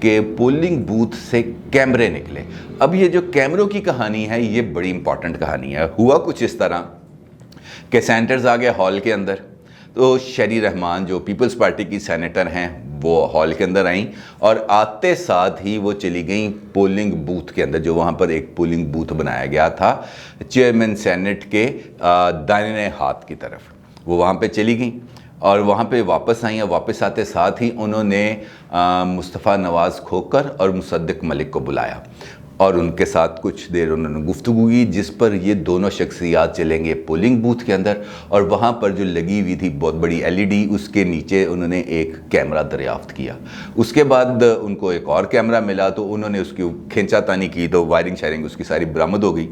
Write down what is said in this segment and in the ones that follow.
کہ polling booth سے کیمرے نکلے۔ اب یہ جو کیمروں کی کہانی ہے یہ بڑی امپورٹنٹ کہانی ہے۔ ہوا کچھ اس طرح کہ سینیٹرز آ گئے ہال کے اندر، تو شہری رحمان جو پیپلز پارٹی کی سینیٹر ہیں وہ ہال کے اندر آئیں، اور آتے ساتھ ہی وہ چلی گئیں پولنگ بوتھ کے اندر، جو وہاں پر ایک پولنگ بوتھ بنایا گیا تھا چیئرمین سینٹ کے دائیں ہاتھ کی طرف، وہ وہاں پہ چلی گئیں اور وہاں پہ واپس آئیں۔ واپس آتے ساتھ ہی انہوں نے مصطفیٰ نواز کھوکھر اور مصدق ملک کو بلایا اور ان کے ساتھ کچھ دیر انہوں نے گفتگو کی، جس پر یہ دونوں شخصیات چلیں گے پولنگ بوتھ کے اندر، اور وہاں پر جو لگی ہوئی تھی بہت بڑی LED، اس کے نیچے انہوں نے ایک کیمرہ دریافت کیا۔ اس کے بعد ان کو ایک اور کیمرہ ملا تو انہوں نے اس کی کھینچا تانی کی تو وائرنگ شائرنگ اس کی ساری برآمد ہو گئی۔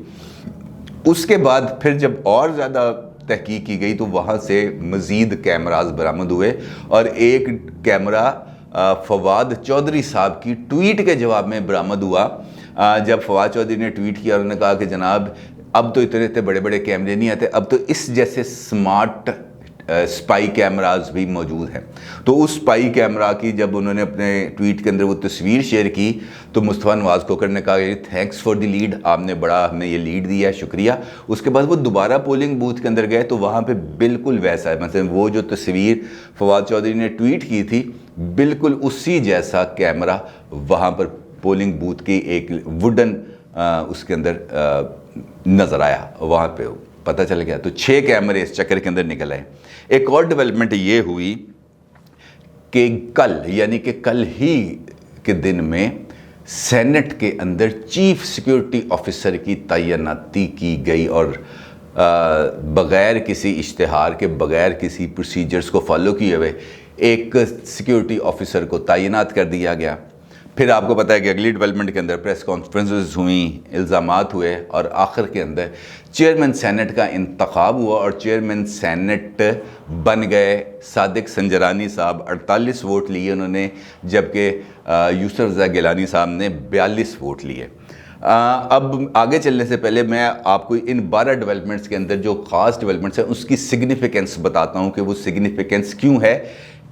اس کے بعد پھر جب اور زیادہ تحقیق کی گئی تو وہاں سے مزید کیمراز برآمد ہوئے، اور ایک کیمرہ فواد چودھری صاحب کی ٹویٹ کے جواب میں برآمد ہوا۔ جب فواد چودھری نے ٹویٹ کیا، انہوں نے کہا کہ جناب اب تو اتنے بڑے بڑے کیمرے نہیں آتے، اب تو اس جیسے سمارٹ سپائی کیمراز بھی موجود ہیں۔ تو اس سپائی کیمرہ کی جب انہوں نے اپنے ٹویٹ کے اندر وہ تصویر شیئر کی تو مصطفیٰ نواز کھوکھر نے کہا کہ تھینکس فار دی لیڈ، آپ نے بڑا ہمیں یہ لیڈ دیا ہے، شکریہ۔ اس کے بعد وہ دوبارہ پولنگ بوتھ کے اندر گئے تو وہاں پہ بالکل ویسا ہے، مثلا وہ جو تصویر فواد چودھری نے ٹویٹ کی تھی بالکل اسی جیسا کیمرہ وہاں پر پولنگ بوتھ کی ایک ووڈن اس کے اندر نظر آیا، وہاں پہ پتہ چل گیا۔ تو 6 کیمرے اس چکر کے اندر نکل آئے۔ ایک اور ڈیولپمنٹ یہ ہوئی کہ کل ہی کے دن میں سینٹ کے اندر چیف سیکیورٹی آفیسر کی تعیناتی کی گئی، اور بغیر کسی اشتہار کے، بغیر کسی پروسیجرز کو فالو کیے ہوئے ایک سیکیورٹی آفیسر کو تعینات کر دیا گیا۔ پھر آپ کو پتہ ہے کہ اگلی ڈیولپمنٹ کے اندر پریس کانفرنسز ہوئیں، الزامات ہوئے، اور آخر کے اندر چیئرمین سینٹ کا انتخاب ہوا اور چیئرمین سینٹ بن گئے صادق سنجرانی صاحب۔ 48 ووٹ لیے انہوں نے، جبکہ یوسف رضا گیلانی صاحب نے 42 ووٹ لیے۔ اب آگے چلنے سے پہلے میں آپ کو ان 12 ڈیولپمنٹس کے اندر جو خاص ڈیولپمنٹس ہیں اس کی سگنیفیکنس بتاتا ہوں کہ وہ سگنیفیکنس کیوں ہے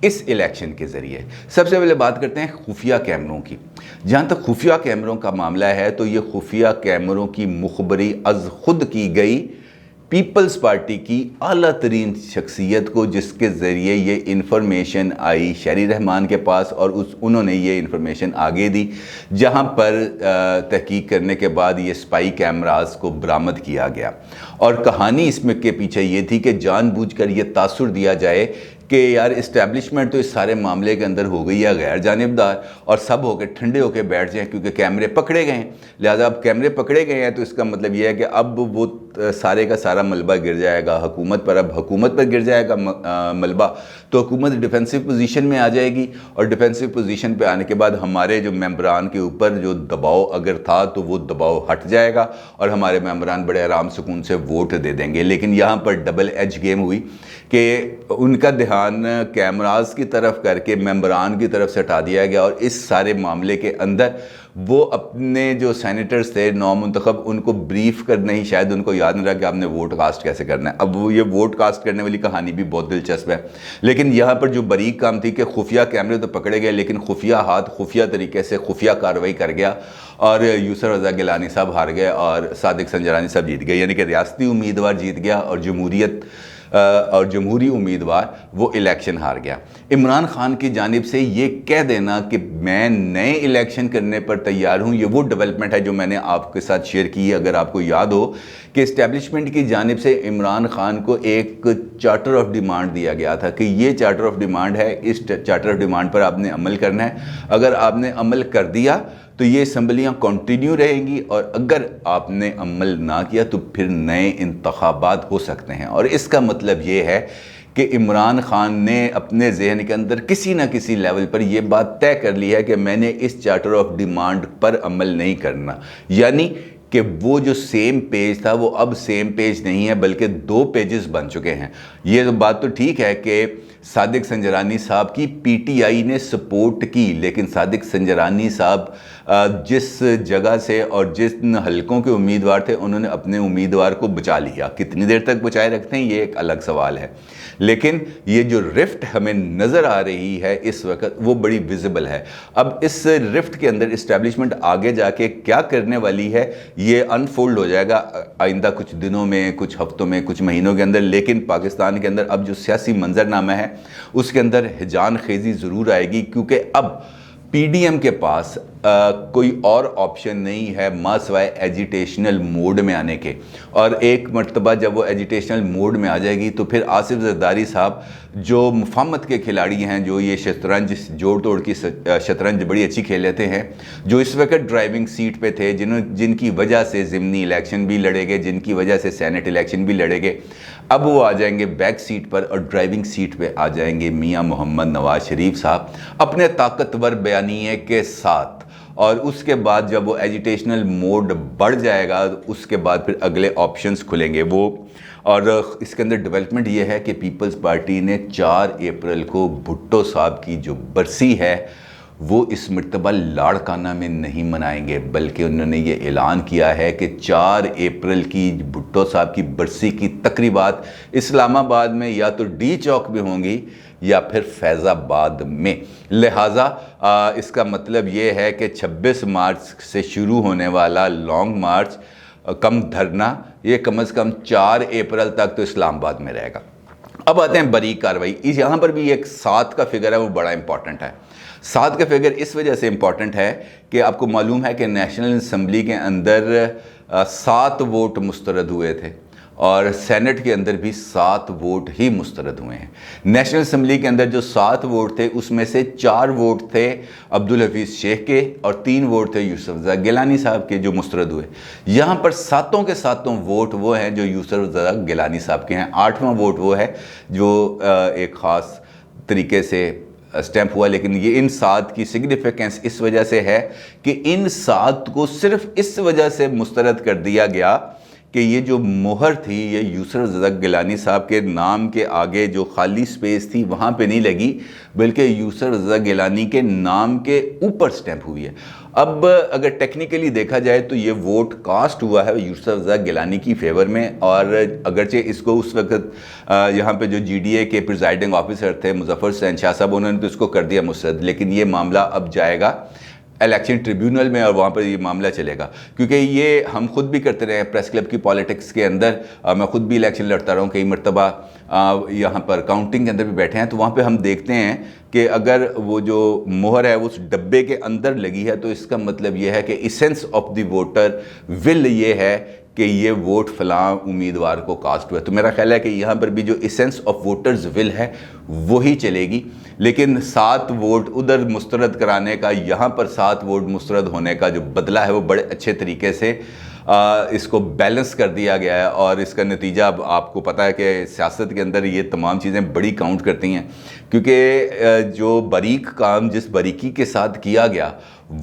اس الیکشن کے ذریعے۔ سب سے پہلے بات کرتے ہیں خفیہ کیمروں کی۔ جہاں تک خفیہ کیمروں کا معاملہ ہے تو یہ خفیہ کیمروں کی مخبری از خود کی گئی پیپلز پارٹی کی اعلیٰ ترین شخصیت کو، جس کے ذریعے یہ انفارمیشن آئی شہری رحمان کے پاس، اور انہوں نے یہ انفارمیشن آگے دی، جہاں پر تحقیق کرنے کے بعد یہ سپائی کیمراز کو برآمد کیا گیا۔ اور کہانی اس میں کے پیچھے یہ تھی کہ جان بوجھ کر یہ تاثر دیا جائے کہ یار اسٹیبلشمنٹ تو اس سارے معاملے کے اندر ہو گئی ہے غیر جانبدار، اور سب ہو کے ٹھنڈے ہو کے بیٹھ جائیں کیونکہ کیمرے پکڑے گئے ہیں۔ لہٰذا اب کیمرے پکڑے گئے ہیں تو اس کا مطلب یہ ہے کہ اب وہ سارے کا سارا ملبہ گر جائے گا حکومت پر، اب حکومت پر گر جائے گا ملبہ، تو حکومت ڈیفینسو پوزیشن میں آ جائے گی، اور ڈیفینسو پوزیشن پہ آنے کے بعد ہمارے جو ممبران کے اوپر جو دباؤ اگر تھا تو وہ دباؤ ہٹ جائے گا اور ہمارے ممبران بڑے آرام سکون سے ووٹ دے دیں گے۔ لیکن یہاں پر ڈبل ایج گیم ہوئی کہ ان کا دھیان کیمراز کی طرف کر کے ممبران کی طرف سے ہٹا دیا گیا، اور اس سارے معاملے کے اندر وہ اپنے جو سینیٹرز تھے نومنتخب ان کو بریف کرنا ہی شاید ان کو یاد نہیں رہا کہ آپ نے ووٹ کاسٹ کیسے کرنا ہے۔ اب وہ یہ ووٹ کاسٹ کرنے والی کہانی بھی بہت دلچسپ ہے، لیکن یہاں پر جو باریک کام تھی کہ خفیہ کیمرے تو پکڑے گئے لیکن خفیہ ہاتھ خفیہ طریقے سے خفیہ کارروائی کر گیا، اور یوسف رضا گیلانی صاحب ہار گئے اور صادق سنجرانی صاحب جیت گئے، یعنی کہ ریاستی امیدوار جیت گیا اور جمہوری امیدوار وہ الیکشن ہار گیا۔ عمران خان کی جانب سے یہ کہہ دینا کہ میں نئے الیکشن کرنے پر تیار ہوں، یہ وہ ڈیولپمنٹ ہے جو میں نے آپ کے ساتھ شیئر کی۔ اگر آپ کو یاد ہو کہ اسٹیبلشمنٹ کی جانب سے عمران خان کو ایک چارٹر آف ڈیمانڈ دیا گیا تھا کہ یہ چارٹر آف ڈیمانڈ ہے، اس چارٹر آف ڈیمانڈ پر آپ نے عمل کرنا ہے، اگر آپ نے عمل کر دیا تو یہ اسمبلیاں کنٹینیو رہیں گی، اور اگر آپ نے عمل نہ کیا تو پھر نئے انتخابات ہو سکتے ہیں۔ اور اس کا مطلب یہ ہے کہ عمران خان نے اپنے ذہن کے اندر کسی نہ کسی لیول پر یہ بات طے کر لی ہے کہ میں نے اس چارٹر آف ڈیمانڈ پر عمل نہیں کرنا، یعنی کہ وہ جو سیم پیج تھا وہ اب سیم پیج نہیں ہے بلکہ 2 پیجز بن چکے ہیں۔ یہ بات تو ٹھیک ہے کہ صادق سنجرانی صاحب کی پی ٹی آئی نے سپورٹ کی، لیکن صادق سنجرانی صاحب جس جگہ سے اور جن حلقوں کے امیدوار تھے انہوں نے اپنے امیدوار کو بچا لیا. کتنی دیر تک بچائے رکھتے ہیں یہ ایک الگ سوال ہے، لیکن یہ جو رفٹ ہمیں نظر آ رہی ہے اس وقت وہ بڑی ویزیبل ہے. اب اس رفٹ کے اندر اسٹیبلشمنٹ آگے جا کے کیا کرنے والی ہے یہ انفولڈ ہو جائے گا آئندہ کچھ دنوں میں، کچھ ہفتوں میں، کچھ مہینوں کے اندر. لیکن پاکستان کے اندر اب جو سیاسی منظرنامہ ہے اس کے اندر ہجان خیزی ضرور آئے گی، کیونکہ اب پی ڈی ایم کے پاس کوئی اور آپشن نہیں ہے ماں سوائے ایجیٹیشنل موڈ میں آنے کے. اور ایک مرتبہ جب وہ ایجیٹیشنل موڈ میں آ جائے گی تو پھر آصف زرداری صاحب جو مفاہمت کے کھلاڑی ہیں، جو یہ شطرنج جوڑ توڑ کی شطرنج بڑی اچھی کھیل لیتے ہیں، جو اس وقت ڈرائیونگ سیٹ پہ تھے، جن کی وجہ سے ضمنی الیکشن بھی لڑے گئے، جن کی وجہ سے سینٹ الیکشن بھی لڑے گئے، اب وہ آ جائیں گے بیک سیٹ پر اور ڈرائیونگ سیٹ پہ آ جائیں گے میاں محمد نواز شریف صاحب اپنے طاقتور بیانیے کے ساتھ. اور اس کے بعد جب وہ ایجیٹیشنل موڈ بڑھ جائے گا اس کے بعد پھر اگلے آپشنز کھلیں گے وہ. اور اس کے اندر ڈیولپمنٹ یہ ہے کہ پیپلز پارٹی نے 4 اپریل کو بھٹو صاحب کی جو برسی ہے وہ اس مرتبہ لاڑکانہ میں نہیں منائیں گے، بلکہ انہوں نے یہ اعلان کیا ہے کہ 4 اپریل کی بھٹو صاحب کی برسی کی تقریبات اسلام آباد میں یا تو ڈی چوک میں ہوں گی یا پھر فیض آباد میں. لہٰذا اس کا مطلب یہ ہے کہ 26 مارچ سے شروع ہونے والا لانگ مارچ کم دھرنا یہ کم از کم 4 اپریل تک تو اسلام آباد میں رہے گا. اب آتے ہیں بریک کاروائی. یہاں پر بھی ایک 7 کا فگر ہے وہ بڑا امپورٹنٹ ہے. 7 کا فگر اس وجہ سے امپورٹنٹ ہے کہ آپ کو معلوم ہے کہ نیشنل اسمبلی کے اندر 7 ووٹ مسترد ہوئے تھے اور سینٹ کے اندر بھی 7 ووٹ ہی مسترد ہوئے ہیں. نیشنل اسمبلی کے اندر جو 7 ووٹ تھے اس میں سے 4 ووٹ تھے عبدالحفیظ شیخ کے اور 3 ووٹ تھے یوسف زئی گیلانی صاحب کے جو مسترد ہوئے. یہاں پر 7 کے 7 ووٹ وہ ہیں جو یوسف زئی گیلانی صاحب کے ہیں. 8واں ووٹ وہ ہے جو ایک خاص طریقے سے اسٹیمپ ہوا. لیکن یہ ان 7 کی سگنیفیکنس اس وجہ سے ہے کہ ان 7 کو صرف اس وجہ سے مسترد کر دیا گیا کہ یہ جو مہر تھی یہ یوسف زئی گیلانی صاحب کے نام کے آگے جو خالی سپیس تھی وہاں پہ نہیں لگی، بلکہ یوسف زئی گیلانی کے نام کے اوپر سٹیمپ ہوئی ہے. اب اگر ٹیکنیکلی دیکھا جائے تو یہ ووٹ کاسٹ ہوا ہے یوسف زئی گیلانی کی فیور میں، اور اگرچہ اس کو اس وقت یہاں پہ جو جی ڈی اے کے پریزائڈنگ آفیسر تھے مظفر حسین شاہ صاحب انہوں نے تو اس کو کر دیا مسترد. لیکن یہ معاملہ اب جائے گا الیکشن ٹریبیونل میں اور وہاں پر یہ معاملہ چلے گا، کیونکہ یہ ہم خود بھی کرتے رہے ہیں پریس کلب کی پالیٹکس کے اندر. میں خود بھی الیکشن لڑتا رہا ہوں کئی مرتبہ، یہاں پر کاؤنٹنگ کے اندر بھی بیٹھے ہیں تو وہاں پہ ہم دیکھتے ہیں کہ اگر وہ جو مہر ہے وہ اس ڈبے کے اندر لگی ہے تو اس کا مطلب یہ ہے کہ ایسنس آف دی ووٹر ول یہ ہے کہ یہ ووٹ فلاں امیدوار کو کاسٹ ہوا ہے. تو میرا خیال ہے کہ یہاں پر بھی جو ایسنس آف ووٹرز ول ہے وہی چلے گی. لیکن 7 ووٹ ادھر مسترد کرانے کا، یہاں پر 7 ووٹ مسترد ہونے کا جو بدلہ ہے وہ بڑے اچھے طریقے سے اس کو بیلنس کر دیا گیا ہے. اور اس کا نتیجہ اب آپ کو پتہ ہے کہ سیاست کے اندر یہ تمام چیزیں بڑی کاؤنٹ کرتی ہیں، کیونکہ جو باریک کام جس باریکی کے ساتھ کیا گیا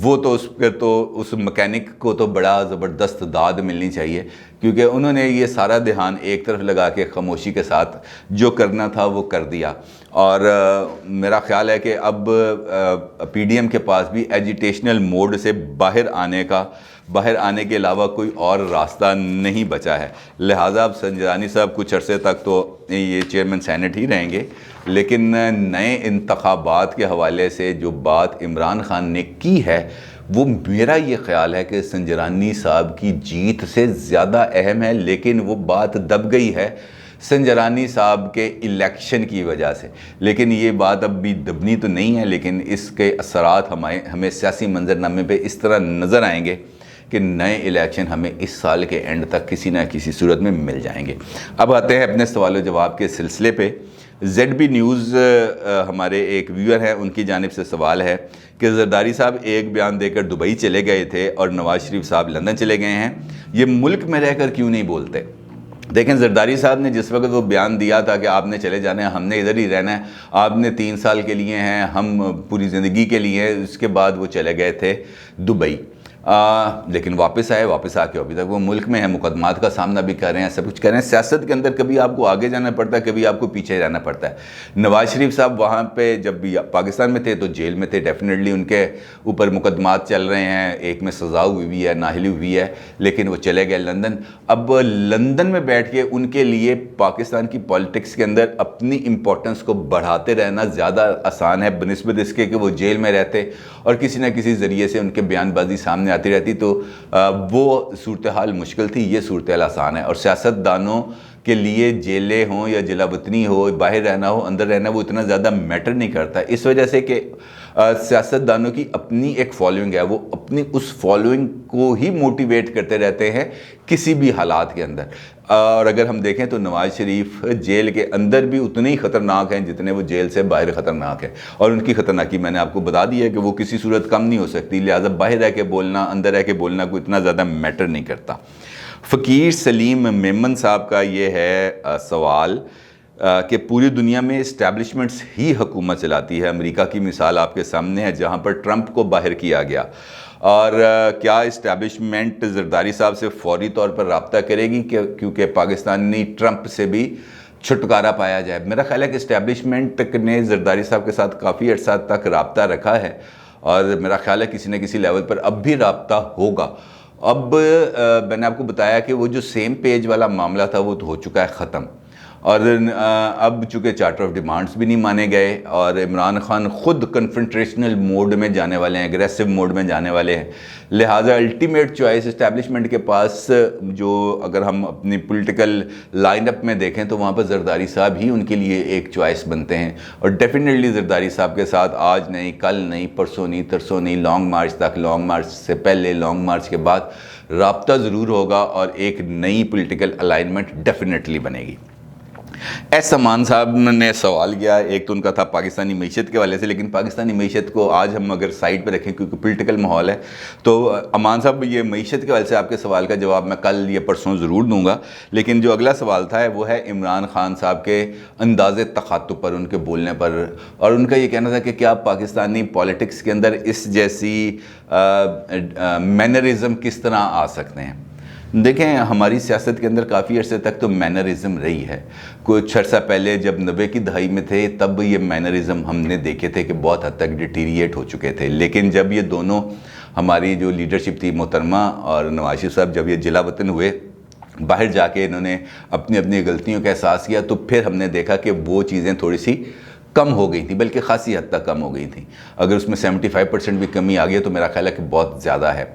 وہ تو اس مکینک کو تو بڑا زبردست داد ملنی چاہیے، کیونکہ انہوں نے یہ سارا دھیان ایک طرف لگا کے خاموشی کے ساتھ جو کرنا تھا وہ کر دیا. اور میرا خیال ہے کہ اب پی ڈی ایم کے پاس بھی ایجیٹیشنل موڈ سے باہر آنے کے علاوہ کوئی اور راستہ نہیں بچا ہے. لہٰذا اب سنجرانی صاحب کچھ عرصے تک تو یہ چیئرمین سینٹ ہی رہیں گے، لیکن نئے انتخابات کے حوالے سے جو بات عمران خان نے کی ہے وہ میرا یہ خیال ہے کہ سنجرانی صاحب کی جیت سے زیادہ اہم ہے. لیکن وہ بات دب گئی ہے سنجرانی صاحب کے الیکشن کی وجہ سے. لیکن یہ بات اب بھی دبنی تو نہیں ہے، لیکن اس کے اثرات ہمیں سیاسی منظرنامے پہ اس طرح نظر آئیں گے کہ نئے الیکشن ہمیں اس سال کے اینڈ تک کسی نہ کسی صورت میں مل جائیں گے. اب آتے ہیں اپنے سوال و جواب کے سلسلے پہ. زیڈ بی نیوز ہمارے ایک ویور ہیں، ان کی جانب سے سوال ہے کہ زرداری صاحب ایک بیان دے کر دبئی چلے گئے تھے اور نواز شریف صاحب لندن چلے گئے ہیں، یہ ملک میں رہ کر کیوں نہیں بولتے؟ دیکھیں زرداری صاحب نے جس وقت وہ بیان دیا تھا کہ آپ نے چلے جانا ہے، ہم نے ادھر ہی رہنا ہے، آپ نے 3 سال کے لیے ہیں، ہم پوری زندگی کے لیے ہیں، اس کے بعد وہ چلے گئے تھے دبئی. لیکن واپس آ کے ابھی تک وہ ملک میں ہیں، مقدمات کا سامنا بھی کر رہے ہیں، سب کچھ کر رہے ہیں۔ سیاست کے اندر کبھی آپ کو آگے جانا پڑتا ہے، کبھی آپ کو پیچھے جانا پڑتا ہے۔ نواز شریف صاحب وہاں پہ جب بھی پاکستان میں تھے تو جیل میں تھے، ڈیفینیٹلی ان کے اوپر مقدمات چل رہے ہیں، ایک میں سزا ہوئی ہے، نااہلی ہوئی ہے، لیکن وہ چلے گئے لندن۔ اب لندن میں بیٹھ کے ان کے لیے پاکستان کی پالیٹکس کے اندر اپنی امپورٹنس کو بڑھاتے رہنا زیادہ آسان ہے بنسبت اس کے کہ وہ جیل میں رہتے اور کسی نہ کسی ذریعے سے ان کے بیان بازی سامنے آتی رہتی، تو وہ صورتحال مشکل تھی، یہ صورتحال آسان ہے۔ اور سیاست دانوں کے لیے جیلیں ہوں یا جلا وطنی ہو، باہر رہنا ہو، اندر رہنا، وہ اتنا زیادہ میٹر نہیں کرتا، اس وجہ سے کہ سیاست دانوں کی اپنی ایک فالوئنگ ہے، وہ اپنی اس فالوئنگ کو ہی موٹیویٹ کرتے رہتے ہیں کسی بھی حالات کے اندر۔ اور اگر ہم دیکھیں تو نواز شریف جیل کے اندر بھی اتنے ہی خطرناک ہیں جتنے وہ جیل سے باہر خطرناک ہیں، اور ان کی خطرناکی میں نے آپ کو بتا دی ہے کہ وہ کسی صورت کم نہیں ہو سکتی، لہٰذا باہر رہ کے بولنا، اندر رہ کے بولنا کوئی اتنا زیادہ میٹر نہیں کرتا۔ فقیر سلیم میمن صاحب کا یہ ہے سوال کہ پوری دنیا میں اسٹیبلشمنٹس ہی حکومت چلاتی ہے، امریکہ کی مثال آپ کے سامنے ہے جہاں پر ٹرمپ کو باہر کیا گیا، اور کیا اسٹیبلشمنٹ زرداری صاحب سے فوری طور پر رابطہ کرے گی کیونکہ پاکستانی ٹرمپ سے بھی چھٹکارا پایا جائے؟ میرا خیال ہے کہ اسٹیبلشمنٹ نے زرداری صاحب کے ساتھ کافی عرصہ تک رابطہ رکھا ہے، اور میرا خیال ہے کسی نہ کسی لیول پر اب بھی رابطہ ہوگا۔ اب میں نے آپ کو بتایا کہ وہ جو سیم پیج والا معاملہ تھا وہ تو ہو چکا ہے ختم، اور اب چونکہ چارٹر آف ڈیمانڈز بھی نہیں مانے گئے اور عمران خان خود کنفرنٹریشنل موڈ میں جانے والے ہیں، اگریسو موڈ میں جانے والے ہیں، لہٰذا الٹیمیٹ چوائس اسٹیبلشمنٹ کے پاس، جو اگر ہم اپنی پولیٹیکل لائن اپ میں دیکھیں تو وہاں پر زرداری صاحب ہی ان کے لیے ایک چوائس بنتے ہیں، اور ڈیفینیٹلی زرداری صاحب کے ساتھ آج نہیں، کل نہیں، پرسوں نہیں، ترسوں نہیں، لانگ مارچ تک، لانگ مارچ سے پہلے، لانگ مارچ کے بعد رابطہ ضرور ہوگا اور ایک نئی پولیٹیکل الائنمنٹ ڈیفینیٹلی بنے گی۔ ایس امان صاحب نے سوال کیا، ایک تو ان کا تھا پاکستانی معیشت کے حوالے سے، لیکن پاکستانی معیشت کو آج ہم اگر سائڈ پہ رکھیں کیونکہ پولیٹیکل ماحول ہے، تو امان صاحب یہ معیشت کے حوالے سے آپ کے سوال کا جواب میں کل یا پرسوں ضرور دوں گا، لیکن جو اگلا سوال تھا وہ ہے عمران خان صاحب کے انداز تخاطب پر، ان کے بولنے پر، اور ان کا یہ کہنا تھا کہ کیا پاکستانی پالیٹکس کے اندر اس جیسی مینرزم کس طرح آ سکتے ہیں؟ دیکھیں، ہماری سیاست کے اندر کافی عرصے تک تو مینرزم رہی ہے۔ کچھ عرصہ پہلے جب 90 کی دہائی میں تھے تب یہ مینرزم ہم نے دیکھے تھے کہ بہت حد تک ڈیٹیریٹ ہو چکے تھے، لیکن جب یہ دونوں ہماری جو لیڈرشپ تھی محترمہ اور نواز شریف صاحب جب یہ جلا وطن ہوئے، باہر جا کے انہوں نے اپنی اپنی غلطیوں کا احساس کیا، تو پھر ہم نے دیکھا کہ وہ چیزیں تھوڑی سی کم ہو گئی تھیں، بلکہ خاصی حد تک کم ہو گئی تھیں۔ اگر اس میں 75% بھی کمی آ گئی تو میرا خیال ہے کہ بہت زیادہ ہے۔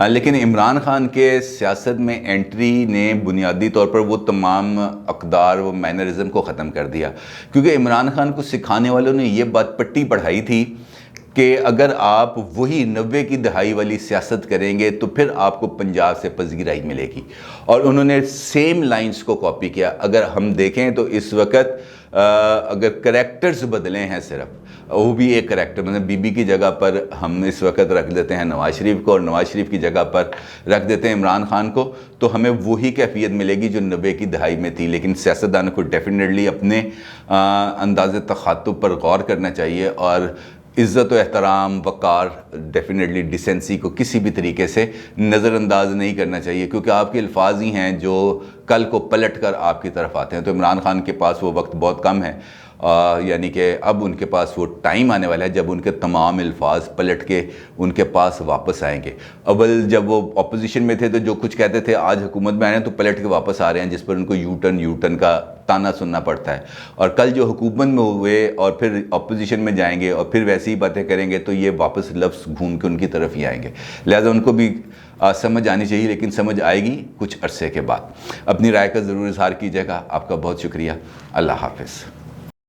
لیکن عمران خان کے سیاست میں انٹری نے بنیادی طور پر وہ تمام اقدار، وہ مینرزم کو ختم کر دیا، کیونکہ عمران خان کو سکھانے والوں نے یہ بات پٹی پڑھائی تھی کہ اگر آپ وہی 90 کی دہائی والی سیاست کریں گے تو پھر آپ کو پنجاب سے پذیرائی ملے گی، اور انہوں نے سیم لائنز کو کاپی کیا۔ اگر ہم دیکھیں تو اس وقت اگر کریکٹرز بدلے ہیں صرف، وہ بھی ایک کریکٹر، مطلب بی بی کی جگہ پر ہم اس وقت رکھ دیتے ہیں نواز شریف کو، اور نواز شریف کی جگہ پر رکھ دیتے ہیں عمران خان کو، تو ہمیں وہی کیفیت ملے گی جو 90 کی دہائی میں تھی۔ لیکن سیاستدانوں کو ڈیفینیٹلی اپنے انداز تخاطب پر غور کرنا چاہیے، اور عزت و احترام، وقار، ڈیفینیٹلی ڈیسنسی کو کسی بھی طریقے سے نظر انداز نہیں کرنا چاہیے، کیونکہ آپ کے الفاظ ہی ہیں جو کل کو پلٹ کر آپ کی طرف آتے ہیں۔ تو عمران خان کے پاس وہ وقت بہت کم ہے، یعنی کہ اب ان کے پاس وہ ٹائم آنے والا ہے جب ان کے تمام الفاظ پلٹ کے ان کے پاس واپس آئیں گے۔ اول جب وہ اپوزیشن میں تھے تو جو کچھ کہتے تھے، آج حکومت میں آئے ہیں تو پلٹ کے واپس آ رہے ہیں، جس پر ان کو یو ٹرن کا تانا سننا پڑتا ہے، اور کل جو حکومت میں ہوئے اور پھر اپوزیشن میں جائیں گے اور پھر ویسی ہی باتیں کریں گے تو یہ واپس لفظ گھوم کے ان کی طرف ہی آئیں گے، لہٰذا ان کو بھی سمجھ آنی چاہیے، لیکن سمجھ آئے گی کچھ عرصے کے بعد۔ اپنی رائے کا ضرور اظہار کیجیے گا۔ آپ کا بہت شکریہ۔ اللہ حافظ۔